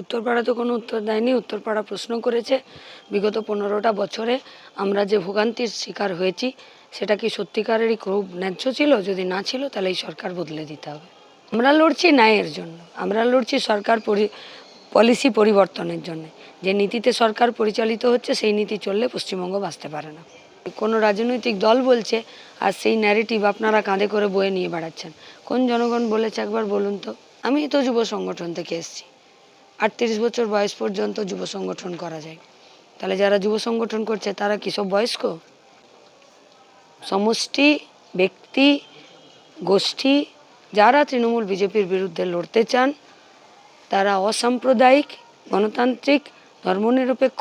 উত্তরপাড়া তো কোনো উত্তর দেয়নি। উত্তরপাড়া প্রশ্ন করেছে বিগত 15টা বছরে আমরা যে ভোগান্তির শিকার হয়েছি সেটা কি সত্যিকারেরই খুব ন্যায্য ছিল? যদি না ছিল তাহলে এই সরকার বদলে দিতে হবে। আমরা লড়ছি ন্যায়ের জন্য, আমরা লড়ছি সরকার পলিসি পরিবর্তনের জন্য। যে নীতিতে সরকার পরিচালিত হচ্ছে সেই নীতি চললে পশ্চিমবঙ্গ বাঁচতে পারে না। কোনো রাজনৈতিক দল বলছে আর সেই ন্যারেটিভ আপনারা কাঁধে করে বয়ে নিয়ে বেড়াচ্ছেন। কোন জনগণ বলেছে একবার বলুন তো? আমি তো যুব সংগঠন থেকে এসেছি। 38 বছর বয়স পর্যন্ত যুব সংগঠন করা যায়। তাহলে যারা যুব সংগঠন করছে তারা কি সব বয়স্ক? সমষ্টি, ব্যক্তি, গোষ্ঠী যারা তৃণমূল বিজেপির বিরুদ্ধে লড়তে চান তারা অসাম্প্রদায়িক, গণতান্ত্রিক, ধর্মনিরপেক্ষ,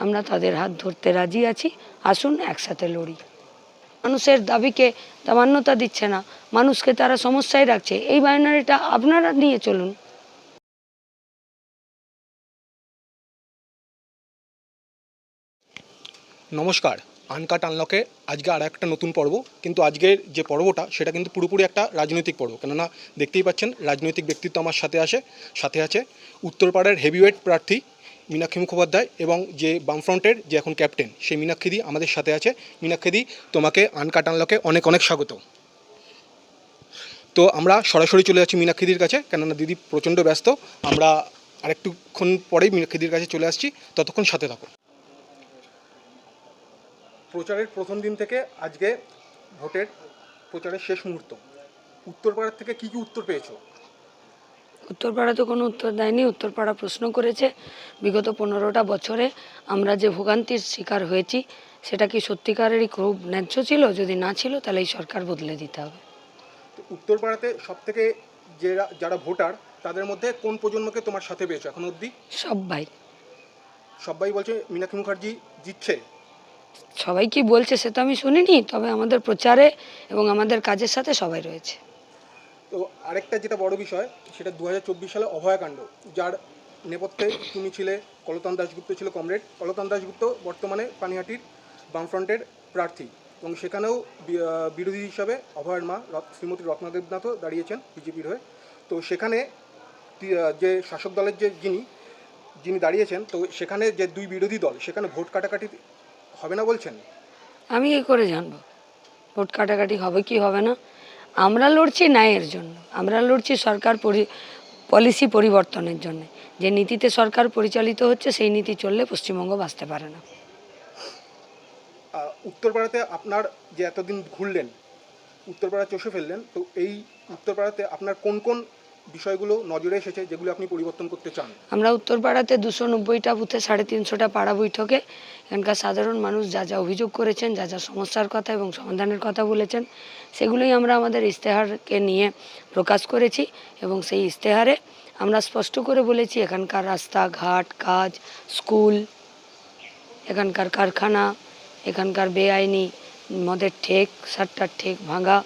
আমরা তাদের হাত ধরতে রাজি আছি। আসুন একসাথে লড়ি। মানুষের দাবিকে তা মান্যতা দিচ্ছে না, মানুষকে তারা সমস্যায় রাখছে, এই বাইনারিটা আপনারা নিয়ে চলুন। নমস্কার, আনকাট আনলকে আজকে আর একটা নতুন পর্ব। কিন্তু আজকের যে পর্বটা সেটা কিন্তু পুরোপুরি একটা রাজনৈতিক পর্ব। কেননা দেখতেই পাচ্ছেন রাজনৈতিক ব্যক্তিত্ব আমার সাথে আছে উত্তরপাড়ার হেভিওয়েট প্রার্থী মীনাক্ষী মুখোপাধ্যায় এবং যে বামফ্রন্টের যে এখন ক্যাপ্টেন সেই মীনাক্ষীদি আমাদের সাথে আছে। মীনাক্ষীদি, তোমাকে আনকাট আনলকে অনেক অনেক স্বাগত। তো আমরা সরাসরি চলে যাচ্ছি মীনাক্ষীদির কাছে, কেননা দিদি প্রচণ্ড ব্যস্ত। আমরা আরেকটুক্ষণ পরেই মীনাক্ষীদির কাছে চলে আসছি, ততক্ষণ সাথে থাকো। প্রচারের প্রথম দিন থেকে আজকে ভোটের প্রচারের শেষ মুহূর্ত, উত্তরপাড়ার থেকে কি উত্তর পেয়েছো? উত্তরপাড়া তো কোনো উত্তর দেয়নি। উত্তরপাড়া প্রশ্ন করেছে বিগত 15টা বছরে আমরা যে ভোগান্তির শিকার হয়েছি সেটা কি সত্যিকারেরই খুব ন্যায্য ছিল? যদি না ছিল তাহলে এই সরকার বদলে দিতে হবে। উত্তরপাড়াতে সব থেকে যারা ভোটার তাদের মধ্যে কোন প্রজন্মকে তোমার সাথে পেয়েছো এখন অবধি? সবাই বলছে মীনাক্ষী মুখার্জি জিতছে। সবাই কি বলছে সে তো আমি শুনিনি, তবে আমাদের প্রচারে এবং আমাদের কাজের সাথে সবাই রয়েছে। তো আরেকটা যেটা বড় বিষয়, সেটা 2024 সালে অভয়াকাণ্ড, যার নেপথ্যে তুমি ছিলে। কলতান দাশগুপ্ত ছিল কমরেড। কলতান দাশগুপ্ত বর্তমানে পানিহাটির বামফ্রন্টের প্রার্থী এবং সেখানেও বিরোধী হিসাবে অভয়ের মা শ্রীমতী রত্না দেবনাথও দাঁড়িয়েছেন বিজেপির হয়ে। তো সেখানে যে শাসক দলের যিনি দাঁড়িয়েছেন, তো সেখানে যে দুই বিরোধী দল, সেখানে ভোট কাটাকাটি হবে না বলছেন। আমি কি করে জানবো ভোট কাটাকাটি হবে কি হবে না? আমরা লড়ছি ন্যায়ের জন্য, আমরা লড়ছি সরকার পলিসি পরিবর্তনের জন্য। যে নীতিতে সরকার পরিচালিত হচ্ছে সেই নীতি চললে পশ্চিমবঙ্গ বাঁচতে পারে না। উত্তরপাড়াতে আপনার যে এতদিন ঘুরলেন, উত্তরপাড়া চষে ফেললেন, তো এই উত্তরপাড়াতে আপনার কোন কোন বিষয়গুলো নজরে এসেছে যেগুলো আপনি পরিবর্তন করতে চান? আমরা উত্তরপাড়াতে 290টা বুথে 350টা পাড়া বৈঠকে এখানকার সাধারণ মানুষ যা যা অভিযোগ করেছেন, যা যা সমস্যার কথা এবং সমাধানের কথা বলেছেন, সেগুলোই আমরা আমাদের ইশতেহারকে নিয়ে প্রকাশ করেছি। এবং সেই ইশতেহারে আমরা স্পষ্ট করে বলেছি এখানকার রাস্তাঘাট, কাজ, স্কুল, এখানকার কারখানা, এখানকার বেআইনি মদের ঠেক, সাট্টার ঠেক ভাঙা,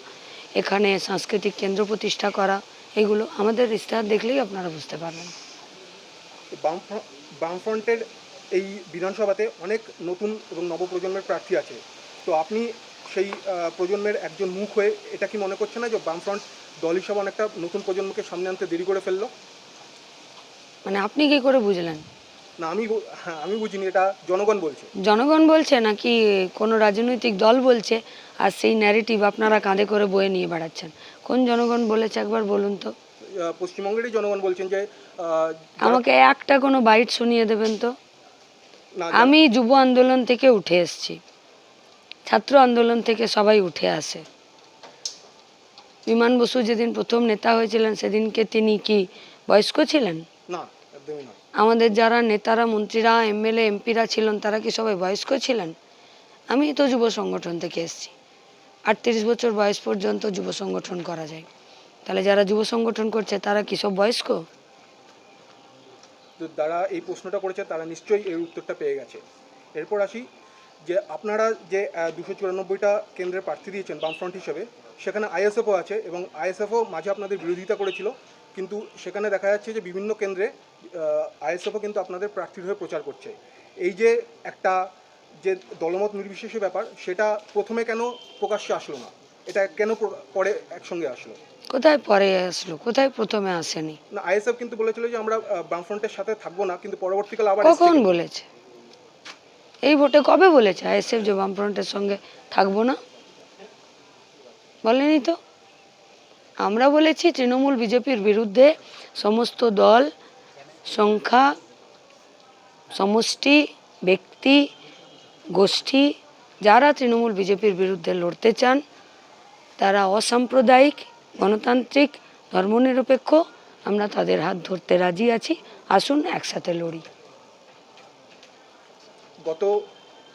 এখানে সাংস্কৃতিক কেন্দ্র প্রতিষ্ঠা করা, এগুলো আমাদের ইশতেহার দেখলেই আপনারা বুঝতে পারবেন। বামফ্রন্টের এই বিধানসভাতে অনেক নতুন এবং নবপ্রজন্মের প্রার্থী আছে। তো আপনি সেই প্রজন্মের একজন মুখ হয়ে এটা কি মনে করছেন না যে বামফ্রন্ট দল হিসাবে অনেকটা নতুন প্রজন্মকে সামনে আনতে দেরি করে ফেললো? মানে আপনি কি করে বুঝলেন? না, আমি বুঝিনি, এটা জনগণ বলছে। জনগণ বলছে নাকি কোনো রাজনৈতিক দল বলছে আর সেই ন্যারেটিভ আপনারা কাঁধে করে বয়ে নিয়ে বেড়াচ্ছেন? কোন জনগণ বলেছে একবার বলুন তো? পশ্চিমবঙ্গেরই জনগণ বলছেন যে আমাকে একটা কোনো বাইট শুনিয়ে দেবেন তো। আমি যুব আন্দোলন থেকে উঠে এসেছি, ছাত্র আন্দোলন থেকে সবাই উঠে আসে। বিমান বসু যেদিন প্রথম নেতা হয়েছিলেন সেদিনকে তিনি কি বয়স্ক ছিলেন? না, একদমই না। আমাদের যারা নেতারা, মন্ত্রীরা, এমএলএ, এমপিরা ছিলেন তারা কি সবাই বয়স্ক ছিলেন? আমি তো যুব সংগঠন থেকে এসেছি। 38 বছর বয়স পর্যন্ত যুব সংগঠন করা যায়। তাহলে যারা যুব সংগঠন করছে তারা কি সব বয়স্ক? তো যারা এই প্রশ্নটা করেছে তারা নিশ্চয়ই এর উত্তরটা পেয়ে গেছে। এরপর আসি যে আপনারা যে 294টা কেন্দ্রের প্রার্থী দিয়েছেন বামফ্রন্ট হিসেবে, সেখানে আইএসএফও আছে এবং আইএসএফও মাঝে আপনাদের বিরোধিতা করেছিল, কিন্তু সেখানে দেখা যাচ্ছে যে বিভিন্ন কেন্দ্রে আইএসএফও কিন্তু আপনাদের প্রার্থীর হয়ে প্রচার করছে। এই যে একটা যে দলমত নির্বিশেষে ব্যাপার, সেটা প্রথমে কেন প্রকাশ্যে আসলো না? এটা কেন পরে একসঙ্গে আসলো? কোথায় পরে আসলো, কোথায় প্রথমে আসেনি? না, আইএসএফ কিন্তু বলেছিল যে আমরা বামফ্রন্টের সাথে থাকবো না, কিন্তু পরবর্তীকালে আবার কখন বলেছে? এই ভোটে কবে বলেছে আইএসএফ যে বামফ্রন্টের সঙ্গে থাকবো না? বলেনি তো। আমরা বলেছি তৃণমূল বিজেপির বিরুদ্ধে সমস্ত দল, সংখ্যা, সমষ্টি, ব্যক্তি, গোষ্ঠী যারা তৃণমূল বিজেপির বিরুদ্ধে লড়তে চান তারা অসাম্প্রদায়িক, গণতান্ত্রিক, ধর্মনিরপেক্ষ, আমরা তাদের হাত ধরতে রাজি আছি, আসুন একসাথে লড়ি। গত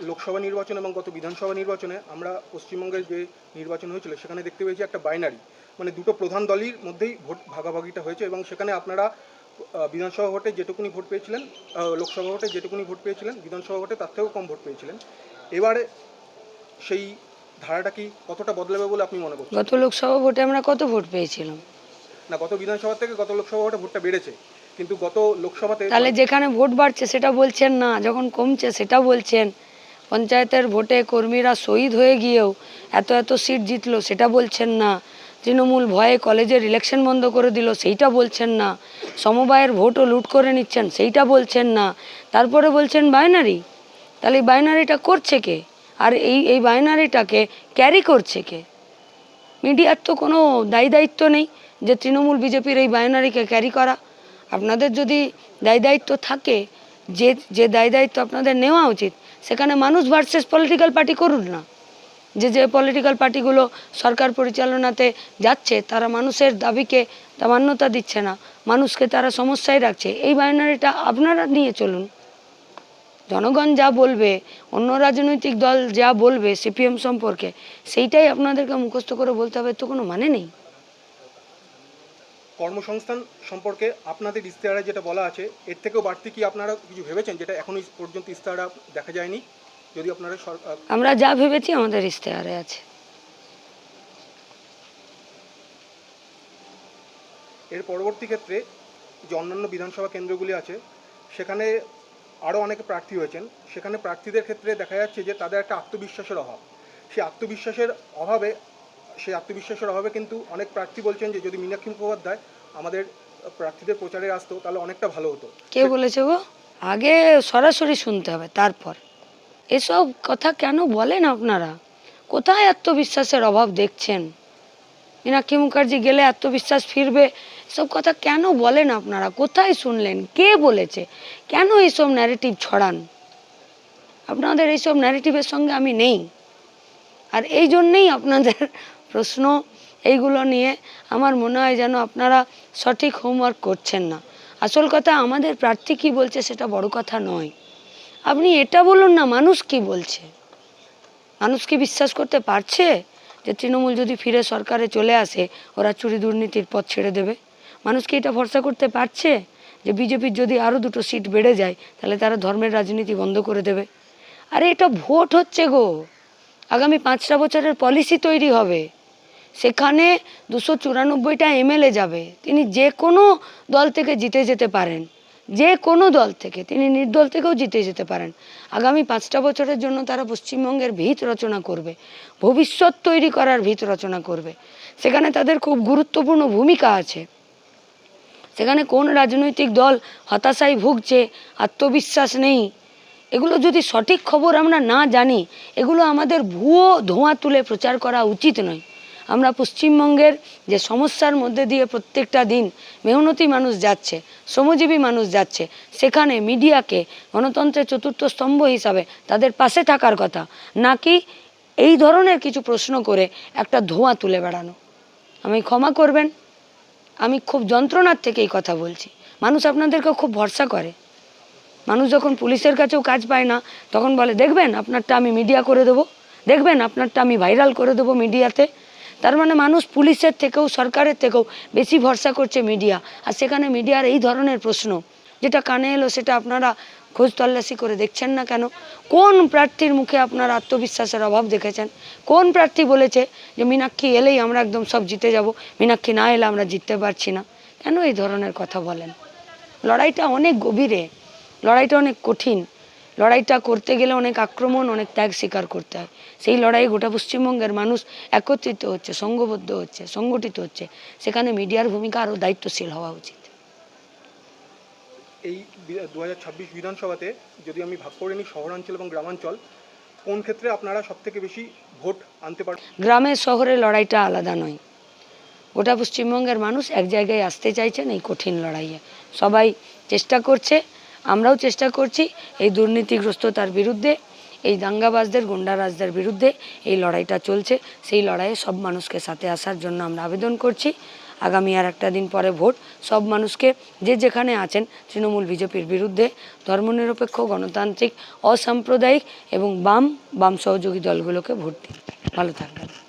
লোকসভা নির্বাচন এবং গত বিধানসভা নির্বাচনে আমরা পশ্চিমবঙ্গের যে নির্বাচন হয়েছিল সেখানে দেখতে পেয়েছি একটা বাইনারি, মানে দুটো প্রধান দলের মধ্যেই ভোট ভাগাভাগিটা হয়েছে, এবং সেখানে আপনারা বিধানসভা ভোটে যেটুকুনি ভোট পেয়েছিলেন, লোকসভা ভোটে যেটুকুনি ভোট পেয়েছিলেন, বিধানসভা ভোটে তার থেকেও কম ভোট পেয়েছিলেন। এবারে সেই ধারাটা কি কতটা বদলাবে বলে আপনি মনে করছেন? গত লোকসভা ভোটে আমরা কত ভোট পেয়েছিলাম? না, গত বিধানসভা থেকে গত লোকসভা ভোটে ভোটটা বেড়েছে, কিন্তু গত লোকসভাতে তাহলে যেখানে ভোট বাড়ছে সেটা বলছেন না, যখন কমছে সেটা বলছেন। পঞ্চায়েতের ভোটে কর্মীরা শহীদ হয়ে গিয়েও এত এত সিট জিতলো সেটা বলছেন না। তৃণমূল ভয়ে কলেজের ইলেকশন বন্ধ করে দিল সেইটা বলছেন না। সমবায়ের ভোটও লুট করে নিচ্ছেন সেইটা বলছেন না। তারপরে বলছেন বাইনারি। তাহলে এই বাইনারিটা করছে কে? আর এই বাইনারিটাকে ক্যারি করছে কে? মিডিয়ার তো কোনো দায়িত্ব নেই যে তৃণমূল বিজেপির এই বাইনারিকে ক্যারি করা। আপনাদের যদি দায়িত্ব থাকে, যে দায়িত্ব আপনাদের নেওয়া উচিত, সেখানে মানুষ ভার্সেস পলিটিক্যাল পার্টি করুন না। যে পলিটিক্যাল পার্টিগুলো সরকার পরিচালনাতে যাচ্ছে তারা মানুষের দাবিকে তা মান্যতা দিচ্ছে না, মানুষকে তারা সমস্যায় রাখছে, এই বাইনারিটা আপনারা নিয়ে চলুন। জনগণ যা বলবে, অন্য রাজনৈতিক দল যা বলবে সিপিএম সম্পর্কে, সেইটাই আপনাদেরকে মুখস্থ করে বলতে হবে, তো কোনো মানে নেই। কর্মসংস্থান সম্পর্কে আপনাদের ইস্তেহারে যেটা বলা আছে, এর থেকেও বাড়তি কি আপনারা কিছু ভেবেছেন যেটা এখনই পর্যন্ত ইস্তেহারে দেখা যায়নি? যদি আপনারা আমরা যা ভেবেছি আমাদের ইস্তেহারে আছে। এর পরবর্তী ক্ষেত্রে যে অন্যান্য বিধানসভা কেন্দ্রগুলি আছে সেখানে আরও অনেকে প্রার্থী হয়েছেন, সেখানে প্রার্থীদের ক্ষেত্রে দেখা যাচ্ছে যে তাদের একটা আত্মবিশ্বাসের অভাব। সেই আত্মবিশ্বাসের অভাবে কিন্তু অনেক প্রার্থী বলছেন যে যদি মীনাক্ষী মুখোপাধ্যায় আমাদের প্রার্থীদের প্রচারে আসতো তাহলে অনেকটা ভালো হতো। কে বলেছে গো? আগে সরাসরি শুনতে হবে তারপর। এসব কথা কেন বলেন আপনারা? কোথায় আত্মবিশ্বাসের অভাব দেখছেন? মীনাক্ষী মুখার্জি গেলে আত্মবিশ্বাস ফিরবে, এসব কথা কেন বলেন আপনারা? কোথায় শুনলেন? কে বলেছে? কেন এইসব ন্যারেটিভ ছড়ান? আপনাদের এইসব ন্যারেটিভের সঙ্গে আমি নেই। আর এই জন্যেই আপনাদের প্রশ্ন এইগুলো নিয়ে আমার মনে হয় যেন আপনারা সঠিক হোমওয়ার্ক করছেন না। আসল কথা আমাদের প্রার্থী কী বলছে সেটা বড় কথা নয়। আপনি এটা বলুন না মানুষ কি বলছে। মানুষ কি বিশ্বাস করতে পারছে যে তৃণমূল যদি ফিরে সরকারে চলে আসে ওরা চুরি দুর্নীতির পথ ছেড়ে দেবে? মানুষ কি এটা ভরসা করতে পারছে যে বিজেপির যদি আরও 2টো সিট বেড়ে যায় তাহলে তারা ধর্মের রাজনীতি বন্ধ করে দেবে? আরে এটা ভোট হচ্ছে গো, আগামী 5টা বছরের পলিসি তৈরি হবে, সেখানে 294টা এমএলএ যাবে। তিনি যে কোনো দল থেকে জিতে যেতে পারেন, যে কোনো দল থেকে, তিনি নির্দল থেকেও জিতে যেতে পারেন। আগামী 5টা বছরের জন্য তারা পশ্চিমবঙ্গের ভিত রচনা করবে, ভবিষ্যৎ তৈরি করার ভিত রচনা করবে। সেখানে তাদের খুব গুরুত্বপূর্ণ ভূমিকা আছে। সেখানে কোন রাজনৈতিক দল হতাশায় ভুগছে, আত্মবিশ্বাস নেই, এগুলো যদি সঠিক খবর আমরা না জানি, এগুলো আমাদের ভুয়ো ধোঁয়া তুলে প্রচার করা উচিত নয়। আমরা পশ্চিমবঙ্গের যে সমস্যার মধ্যে দিয়ে প্রত্যেকটা দিন মেহনতি মানুষ যাচ্ছে, শ্রমজীবী মানুষ যাচ্ছে, সেখানে মিডিয়াকে গণতন্ত্রের চতুর্থ স্তম্ভ হিসাবে তাদের পাশে থাকার কথা, নাকি এই ধরনের কিছু প্রশ্ন করে একটা ধোঁয়া তুলে বেড়ানো। আমি ক্ষমা করবেন, আমি খুব যন্ত্রণার থেকে এই কথা বলছি। মানুষ আপনাদেরকে খুব ভরসা করে। মানুষ যখন পুলিশের কাছেও কাজ পায় না তখন বলে দেখবেন আপনারটা আমি মিডিয়া করে দেবো, দেখবেন আপনারটা আমি ভাইরাল করে দেবো মিডিয়াতে। তার মানে মানুষ পুলিশের থেকেও সরকারের থেকেও বেশি ভরসা করছে মিডিয়া। আর সেখানে মিডিয়ার এই ধরনের প্রশ্ন যেটা কানে এলো সেটা আপনারা খোঁজ তল্লাশি করে দেখছেন না কেন? কোন প্রার্থীর মুখে আপনারা আত্মবিশ্বাসের অভাব দেখেছেন? কোন প্রার্থী বলেছে যে মীনাক্ষী এলেই আমরা একদম সব জিতে যাব, মীনাক্ষী না এলে আমরা জিততে পারছি না? কেন এই ধরনের কথা বলেন? লড়াইটা অনেক গভীরে, লড়াইটা অনেক কঠিন। লড়াইটা করতে গেলে অনেক আক্রমণ, অনেক ত্যাগ স্বীকার করতে হয়। সেই লড়াইয়ে গোটা পশ্চিমবঙ্গের মানুষ একত্রিত হচ্ছে, সংঘবদ্ধ হচ্ছে, সংগঠিত হচ্ছে। সেখানে মিডিয়ার ভূমিকা আরও দায়িত্বশীল হওয়া উচিত। এই 2026 বিধানসভাতে যদি আমি ভাগ করে নিই শহরাঞ্চল এবং গ্রামাঞ্চল, কোন ক্ষেত্রে আপনারা সবথেকে বেশি ভোট আনতে পারবেন? গ্রামে শহরে লড়াইটা আলাদা নয়। গোটা পশ্চিমবঙ্গের মানুষ এক জায়গায় আসতে চাইছেন এই কঠিন লড়াইয়ে। সবাই চেষ্টা করছে, আমরাও চেষ্টা করছি এই দুর্নীতিগ্রস্ততার বিরুদ্ধে, এই দাঙ্গাবাজদের, গুন্ডারাজদের বিরুদ্ধে এই লড়াইটা চলছে। সেই লড়াইয়ে সব মানুষকে সাথে আসার জন্য আমরা আবেদন করছি। আগামী আর একটা দিন পরে ভোট, সব মানুষকে যে যেখানে আছেন তৃণমূল বিজেপির বিরুদ্ধে ধর্মনিরপেক্ষ, গণতান্ত্রিক, অসাম্প্রদায়িক এবং বাম সহযোগী দলগুলোকে ভোট দিন। ভালো থাকবেন।